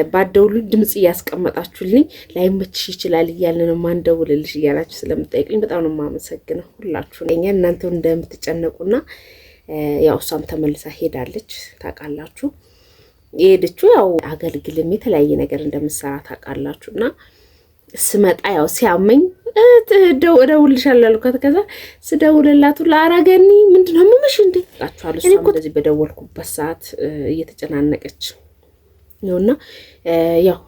ባደውሉ ድምጽ እያስቀመጣችሁልኝ ላይመችሽ ይችላል እያልን ነው ማንደውልልሽ እያላችሁ ስለምጠይቁኝ በጣም ነው የማመሰግነው ሁላችሁ። እናንተው እንደምትጨነቁና ያው እሷም ተመልሳ ሄዳለች ታውቃላችሁ። የሄደችው ያው አገልግልም የተለያየ ነገር እንደምትሰራ ታውቃላችሁና ስመጣ ያው ሲያመኝ እደውልልሻለሁ አልኳት። ከዛ ስደውልላቱ ለአራገኒ ምንድነው ምምሽ እንዴ አላችኋለሁ። እሷም እንደዚህ በደወልኩበት ሰዓት እየተጨናነቀች ነውና ያው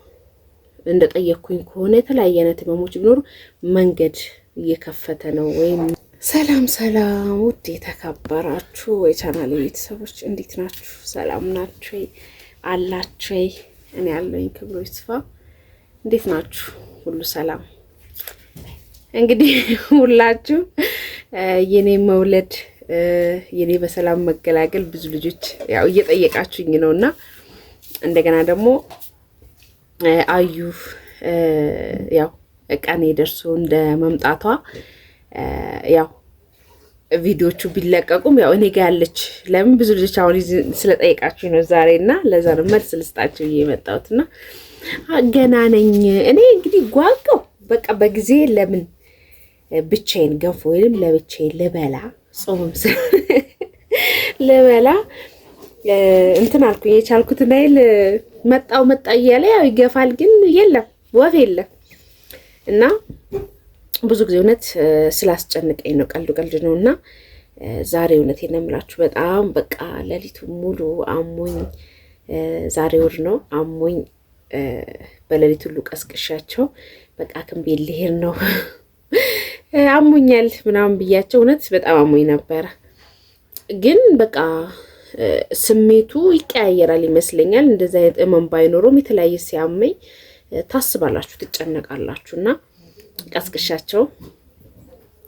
እንደጠየቅኩኝ ከሆነ የተለያየ አይነት ህመሞች ቢኖሩ መንገድ እየከፈተ ነው ወይም ሰላም ሰላም ውድ የተከበራችሁ የቻናሌ ቤተሰቦች እንዴት ናችሁ? ሰላም ናችሁ አላችሁ? እኔ ያለኝ ክብሩ ይስፋ። እንዴት ናችሁ? ሁሉ ሰላም? እንግዲህ ሁላችሁ የኔ መውለድ የኔ በሰላም መገላገል ብዙ ልጆች ያው እየጠየቃችሁኝ ነውና እንደገና ደግሞ አዩ ያው ቀኔ ደርሶ እንደ መምጣቷ ያው ቪዲዮቹ ቢለቀቁም ያው እኔ ጋር ያለች ለምን ብዙ ልጆች አሁን ስለጠየቃችሁ ነው ዛሬና ለዛ ነው መልስ ልስጣችሁ እየመጣሁትና ገና ነኝ እኔ እንግዲህ ጓጓው በቃ በጊዜ ለምን ብቻዬን ገንፎ ወይም ለብቻዬን ልበላ ጾምም ልበላ እንትን አልኩኝ የቻልኩትን አይል መጣው እያለ ያው ይገፋል ግን የለም ወፍ የለም እና ብዙ ጊዜ እውነት ስላስጨነቀኝ ነው ቀልድ ነውና ዛሬ እውነቴን ነው የምላችሁ በጣም በቃ ሌሊቱ ሙሉ አሞኝ ዛሬ ወር ነው አሞኝ በሌሊቱ ሁሉ ቀስቅሻቸው በቃ ክንቤ ልሄድ ነው አሞኛል ምናምን ብያቸው እውነት በጣም አሞኝ ነበረ ግን በቃ ስሜቱ ይቀያየራል ይመስለኛል። እንደዛ አይነት እመም ባይኖርም የተለያየ ሲያመኝ ታስባላችሁ ትጨነቃላችሁና ቀስቅሻቸው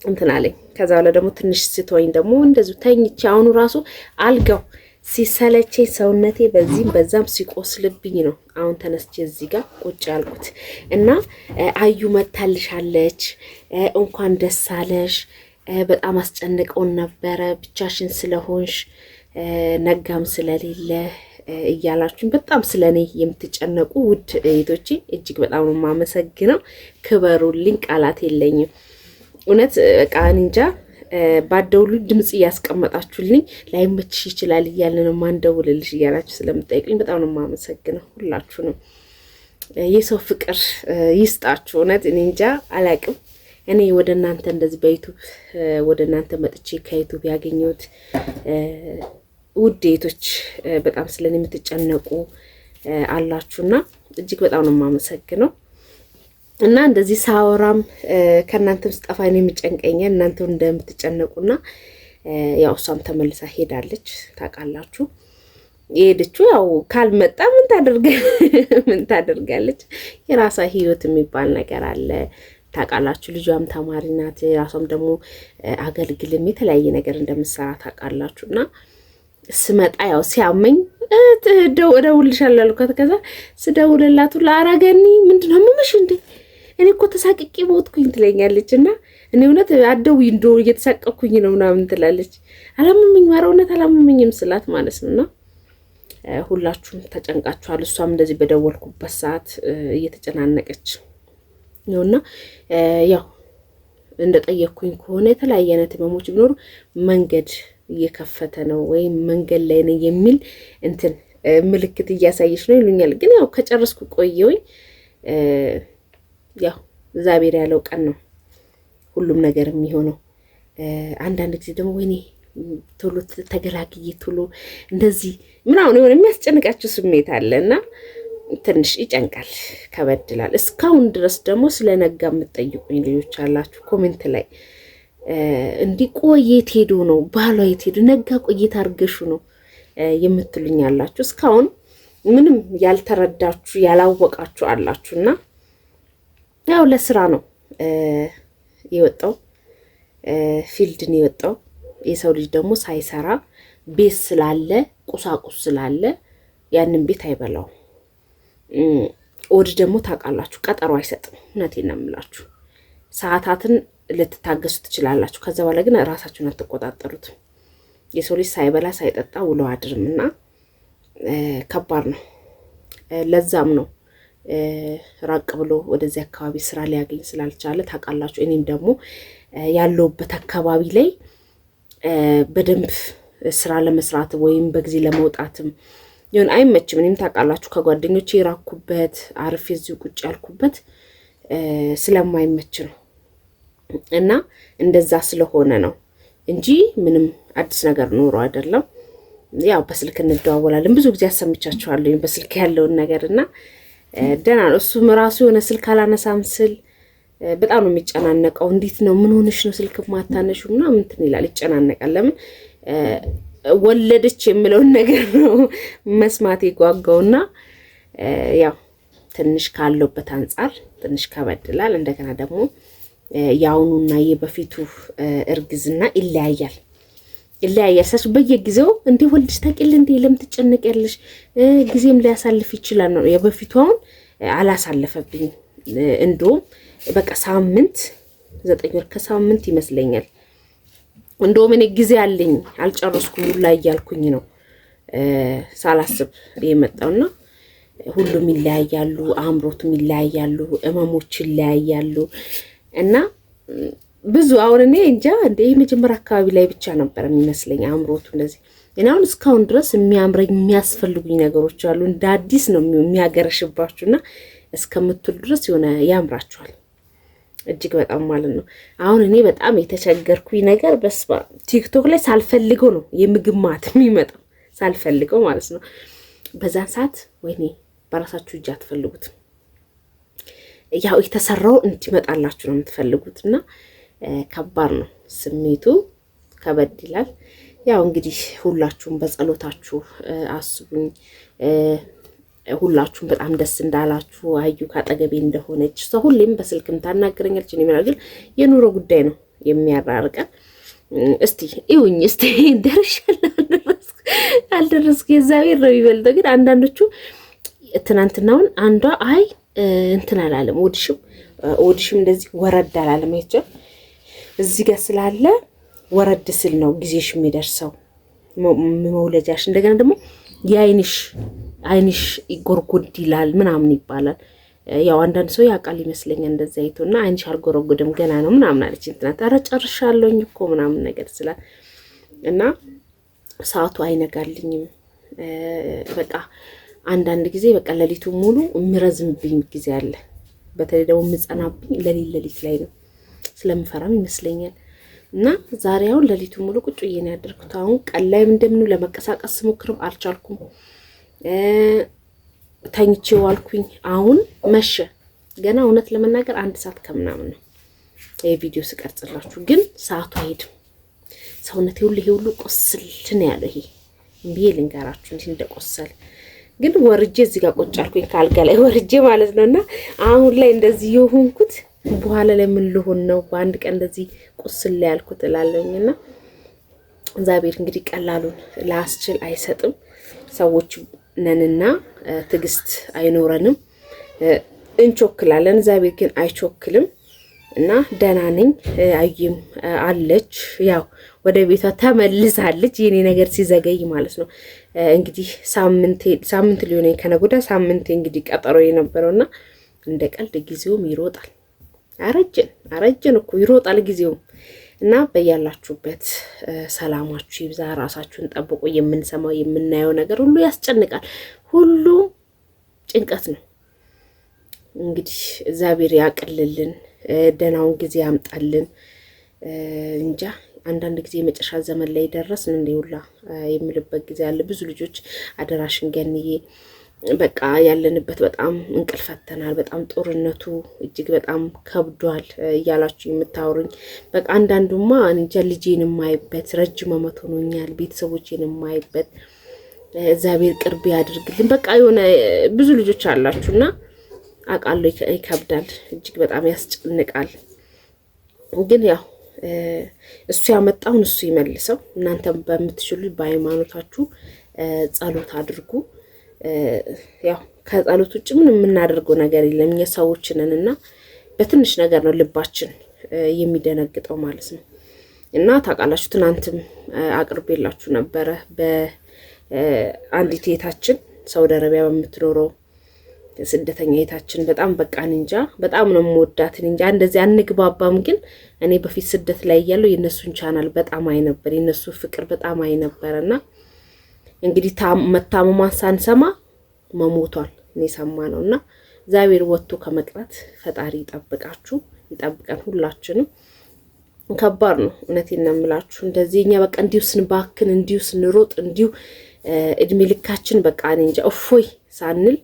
እንትን አለኝ። ከዛ በኋላ ደግሞ ትንሽ ስትወኝ ደግሞ እንደዚሁ ተኝቼ አሁኑ ራሱ አልጋው ሲሰለቸኝ ሰውነቴ በዚህም በዛም ሲቆስልብኝ ነው አሁን ተነስቼ እዚህ ጋር ቁጭ ያልኩት እና አዩ መታልሻለች እንኳን ደስ አለሽ በጣም አስጨንቀውን ነበረ ብቻሽን ስለሆንሽ ነጋም ስለሌለ እያላችሁኝ በጣም ስለኔ የምትጨነቁ ውድ እህቶቼ እጅግ በጣም ነው የማመሰግነው። ክበሩልኝ፣ ቃላት የለኝም እውነት በቃ እንጃ ባደውሉ ድምጽ እያስቀመጣችሁልኝ ላይመችሽ ይችላል እያልን ነው ማንደውልልሽ እያላችሁ ስለምጠይቁኝ በጣም ነው የማመሰግነው ሁላችሁንም። የሰው ፍቅር ይስጣችሁ። እውነት እኔ እንጃ አላቅም። እኔ ወደ እናንተ እንደዚህ በዩቲዩብ ወደ እናንተ መጥቼ ከዩቲዩብ ያገኘሁት ውዴቶች በጣም ስለኔ የምትጨነቁ አላችሁና እጅግ በጣም ነው የማመሰግነው። እና እንደዚህ ሳወራም ከእናንተም ስጠፋ ነው የሚጨንቀኛል እናንተው እንደምትጨነቁና ያው እሷም ተመልሳ ሄዳለች ታውቃላችሁ። የሄደችው ያው ካልመጣ ምን ታደርጋለች? የራሷ ህይወት የሚባል ነገር አለ ታውቃላችሁ። ልጇም ተማሪ ናት፣ ራሷም ደግሞ አገልግልም የተለያየ ነገር እንደምትሰራ ታውቃላችሁና ስመጣ ያው ሲያመኝ እደውልልሻለሁ አልኳት። ከዛ ስደውልላቱ ለአራገኒ ምንድነው ምምሽ እንዴ እኔ እኮ ተሳቅቄ ሞትኩኝ ትለኛለች እና እኔ እውነት አደውይ እንዶ እየተሳቀኩኝ ነው ምናምን ትላለች። አላመመኝም ኧረ እውነት አላመመኝም ስላት ማለት ነውና ሁላችሁም ተጨንቃችኋል። እሷም እንደዚህ በደወልኩበት ሰዓት እየተጨናነቀች ነውና ያው እንደጠየቅኩኝ ከሆነ የተለያየ አይነት ህመሞች ቢኖሩ መንገድ እየከፈተ ነው ወይም መንገድ ላይ ነው የሚል እንትን ምልክት እያሳየች ነው ይሉኛል። ግን ያው ከጨረስኩ ቆየውኝ ያው እግዚአብሔር ያለው ቀን ነው ሁሉም ነገር የሚሆነው። አንዳንድ ጊዜ ደግሞ ወይኔ ቶሎ ተገላግዬ ቶሎ እንደዚህ ምናምን የሆነ የሚያስጨንቃችሁ ስሜት አለና ትንሽ ይጨንቃል ከበድላል። እስካሁን ድረስ ደግሞ ስለነጋ የምትጠይቁኝ ልጆች አላችሁ ኮሜንት ላይ እንዲህ ቆየት ሄዶ ነው ባሏ የት ሄዶ ነጋ ቆየት አርገሹ ነው የምትሉኝ አላችሁ። እስካሁን ምንም ያልተረዳችሁ ያላወቃችሁ አላችሁና ያው ለስራ ነው የወጣው ፊልድን የወጣው የሰው ልጅ ደግሞ ሳይሰራ ቤት ስላለ ቁሳቁስ ስላለ ያንን ቤት አይበላው። ወድ ደግሞ ታውቃላችሁ ቀጠሮ አይሰጥም። እውነቴን ነው የምላችሁ ሰዓታትን ልትታገሱ ትችላላችሁ። ከዛ በኋላ ግን ራሳችሁን አትቆጣጠሩት። የሰው ልጅ ሳይበላ ሳይጠጣ ውሎ አድርምና ከባድ ነው። ለዛም ነው ራቅ ብሎ ወደዚህ አካባቢ ስራ ሊያገኝ ስላልቻለ ታውቃላችሁ። እኔም ደግሞ ያለውበት አካባቢ ላይ በደንብ ስራ ለመስራት ወይም በጊዜ ለመውጣትም ይሁን አይመችም። እኔም ታውቃላችሁ ከጓደኞቼ የራኩበት አርፌ እዚሁ ቁጭ ያልኩበት ስለማይመች ነው እና እንደዛ ስለሆነ ነው እንጂ ምንም አዲስ ነገር ኖሮ አይደለም። ያው በስልክ እንደዋወላለን ብዙ ጊዜ አሰምቻችኋለሁ በስልክ ያለውን ነገርና ደህና ነው። እሱም ራሱ የሆነ ስልክ አላነሳም ስል በጣም ነው የሚጨናነቀው። እንዴት ነው ምን ሆነሽ ነው ስልክ ማታነሹ ምናምን እንትን ይላል፣ ይጨናነቃል። ለምን ወለደች የሚለውን ነገር ነው መስማት የጓጓውና ያው ትንሽ ካለበት አንጻር ትንሽ ከበድላል። እንደገና ደግሞ ያውኑና የበፊቱ እርግዝና ይለያያል። ሰስ በየጊዜው እንዴ ወልድሽ ታቂል እንዴ ለምን ትጨነቂያለሽ? ጊዜም ሊያሳልፍ ይችላል ነው። የበፊቷን አላሳለፈብኝ እንደውም በቃ ሳምንት 9 ወር ከሳምንት ይመስለኛል። እንደውም እኔ ጊዜ አለኝ አልጨረስኩም ሁላ እያልኩኝ ነው ሳላስብ የመጣውና ሁሉም ይለያያሉ፣ አምሮቱም ይለያያሉ፣ እመሞች ይለያያሉ እና ብዙ አሁን እኔ እንጃ እንደ የመጀመሪያ አካባቢ ላይ ብቻ ነበር የሚመስለኝ አምሮቱ እንደዚህ። እኔ አሁን እስካሁን ድረስ የሚያምረኝ የሚያስፈልጉኝ ነገሮች አሉ። እንደ አዲስ ነው የሚያገረሽባችሁና እስከምትሉ ድረስ የሆነ ያምራችኋል እጅግ በጣም ማለት ነው። አሁን እኔ በጣም የተቸገርኩኝ ነገር በስባ ቲክቶክ ላይ ሳልፈልገው ነው የምግብ ማት የሚመጣው ሳልፈልገው ማለት ነው። በዛን ሰዓት ወይኔ በራሳችሁ እጅ አትፈልጉት፣ ያው የተሰራው እንዲመጣላችሁ ነው የምትፈልጉት እና ከባድ ነው ስሜቱ፣ ከበድ ይላል። ያው እንግዲህ ሁላችሁም በጸሎታችሁ አስቡኝ። ሁላችሁም በጣም ደስ እንዳላችሁ አዩ ካጠገቤ እንደሆነች ሰው ሁሌም በስልክም ታናገረኛለች። እኔ ማለት ግን የኑሮ ጉዳይ ነው የሚያራርቀን። እስቲ ይሁኝ እስቲ አልደረስኩ የእግዚአብሔር ነው የሚበልጠው። ግን አንዳንዶቹ ትናንትናውን አንዷ አይ እንትን አላለም ወድሽም እንደዚህ ወረድ አላለም አይቻል እዚህ ጋር ስላለ ወረድ ስል ነው ጊዜሽ የሚደርሰው መውለጃሽ። እንደገና ደግሞ የአይንሽ ይጎርጎድ ይላል ምናምን ይባላል። ያው አንዳንድ ሰው ያውቃል ይመስለኛል እንደዛ አይቶና አይንሽ አልጎረጎደም ገና ነው ምናምን አለች። እንትና ኧረ ጨርሻለሁኝ እኮ ምናምን ነገር ስላል እና ሰዓቱ አይነጋልኝም። በቃ አንዳንድ ጊዜ በቃ ሌሊቱ ሙሉ የሚረዝምብኝ ጊዜ አለ። በተለይ ደግሞ የምጸናብኝ ሌሊት ላይ ነው ስለምፈራም ይመስለኛል። እና ዛሬ አሁን ሌሊቱ ሙሉ ቁጭ ብዬ ነው ያደርኩት። አሁን ቀን ላይም እንደምኑ ለመቀሳቀስ ሞክርም አልቻልኩም። ተኝቼ ዋልኩኝ። አሁን መሸ። ገና እውነት ለመናገር 1 ሰዓት ከምናምን ነው የቪዲዮ ስቀርጽላችሁ፣ ግን ሰዓቱ አይሄድም። ሰውነቴ ሁሉ ቆስል ነው ያለው። ይሄ እንብዬ ልንገራችሁ እንዴ እንደቆሰለ። ግን ወርጄ እዚህ ጋር ቁጭ አልኩኝ ካልጋ ላይ ወርጄ ማለት ነውና አሁን ላይ እንደዚህ የሆንኩት በኋላ ላይ ምን ልሆን ነው በአንድ ቀን እንደዚህ ቁስል ላይ ያልኩት እላለሁኝና እግዚአብሔር እንግዲህ ቀላሉን ላስችል አይሰጥም። ሰዎች ነንና ትግስት አይኖረንም፣ እንቾክላለን። እግዚአብሔር ግን አይቾክልም እና ደህና ነኝ። አይም አለች ያው ወደ ቤቷ ተመልሳለች። የኔ ነገር ሲዘገይ ማለት ነው እንግዲህ ሳምንት ሊሆነኝ ከነጎዳ ሳምንት እንግዲህ ቀጠሮ የነበረውና እንደ ቀልድ ጊዜውም ይሮጣል። አረጀን እኮ ይሮጣል ጊዜውም። እና በያላችሁበት ሰላማችሁ ይብዛ። ራሳችሁን ጠብቁ። የምንሰማው የምናየው ነገር ሁሉ ያስጨንቃል። ሁሉ ጭንቀት ነው። እንግዲህ እግዚአብሔር ያቅልልን፣ ደህናውን ጊዜ ያምጣልን። እንጃ አንዳንድ ጊዜ የመጨረሻ ዘመን ላይ ደረስን እንደ ሁላ የምልበት ጊዜ አለ። ብዙ ልጆች አደራሽን ገንዬ በቃ ያለንበት በጣም እንቅልፍ አጥተናል፣ በጣም ጦርነቱ እጅግ በጣም ከብዷል እያላችሁ የምታወሩኝ በቃ አንዳንዱማ እንጃ ልጄን የማይበት ረጅም ዓመት ሆኖኛል፣ ቤተሰቦቼን የማይበት እግዚአብሔር ቅርብ ያድርግልን። በቃ የሆነ ብዙ ልጆች አላችሁና አውቃለሁ ይከብዳል፣ እጅግ በጣም ያስጨንቃል። ግን ያው እሱ ያመጣውን እሱ ይመልሰው። እናንተም በምትችሉ በሃይማኖታችሁ ጸሎት አድርጉ። ያው ከጸሎት ውጭ ምን የምናደርገው ነገር የለም። እኛ ሰዎች ነንና በትንሽ ነገር ነው ልባችን የሚደነግጠው ማለት ነው። እና ታውቃላችሁ ትናንትም አቅርቤላችሁ ነበረ በአንዲት እህታችን ሳውዲ አረቢያ በምትኖረው ስደተኛ እህታችን በጣም በቃ እንጃ በጣም ነው የምወዳት እንጃ እንደዚህ አንግባባም ግን እኔ በፊት ስደት ላይ እያለሁ የነሱን ቻናል በጣም አይ ነበር የነሱ ፍቅር በጣም አይ ነበርና እንግዲህ መታመሟን ሳንሰማ መሞቷል እኔ ሰማነውና እግዚአብሔር ወጥቶ ከመቅረት ፈጣሪ ይጠብቃችሁ ይጠብቀን ሁላችንም ከባድ ነው እውነቴን ነው የምላችሁ እንደዚህኛ በቃ እንዲሁ ስንባክን እንዲሁ ስንሮጥ እንዲሁ እድሜ ልካችን በቃ እንጃ እፎይ ሳንል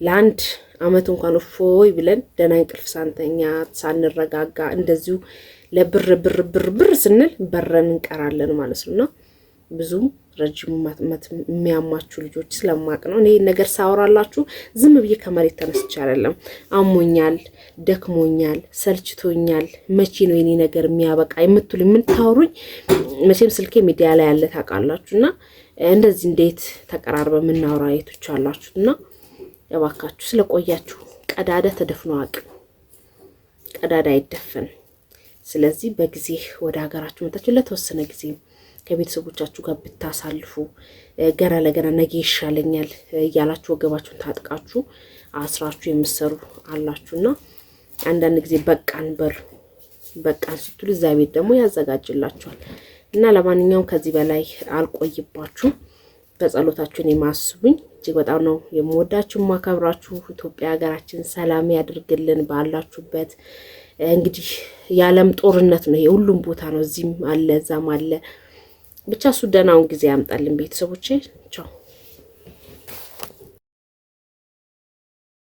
ለአንድ አመት እንኳን እፎይ ብለን ደህና እንቅልፍ ሳንተኛ ሳንረጋጋ እንደዚሁ ለብር ብር ብር ብር ስንል በረን እንቀራለን ማለት ነውና ብዙ ረጅም ማጥመት የሚያማችሁ ልጆች ስለማቅ ነው እኔ ነገር ሳወራላችሁ ዝም ብዬ ከመሬት ተነስቼ አይደለም አሞኛል ደክሞኛል ሰልችቶኛል መቼ ነው የኔ ነገር የሚያበቃ የምትሉኝ ምን ታወሩኝ መቼም ስልኬ ሚዲያ ላይ ያለ ታውቃላችሁና እንደዚህ እንዴት ተቀራርበ ምናወራ አይቶች አላችሁና ያባካችሁ ስለቆያችሁ ቀዳዳ ተደፍኖ አቅም ቀዳዳ አይደፈን ስለዚህ በጊዜ ወደ ሀገራችሁ መጣችሁ ለተወሰነ ጊዜ ከቤተሰቦቻችሁ ጋር ብታሳልፉ ገና ለገና ነገ ይሻለኛል ያላችሁ ወገባችሁን ታጥቃችሁ አስራችሁ የምትሰሩ አላችሁና አንዳንድ ጊዜ በቃን በሉ በቃን ስትሉ እግዚአብሔር ደግሞ ያዘጋጅላችኋል እና ለማንኛውም ከዚህ በላይ አልቆይባችሁ በጸሎታችሁን የማስቡኝ እጅግ በጣም ነው የምወዳችሁ ማከብራችሁ ኢትዮጵያ ሀገራችን ሰላም ያድርግልን ባላችሁበት እንግዲህ የዓለም ጦርነት ነው የሁሉም ቦታ ነው እዚህም አለ እዛም አለ ብቻ ሱዳናውን ጊዜ ያምጣልን ቤተሰቦቼ ቻው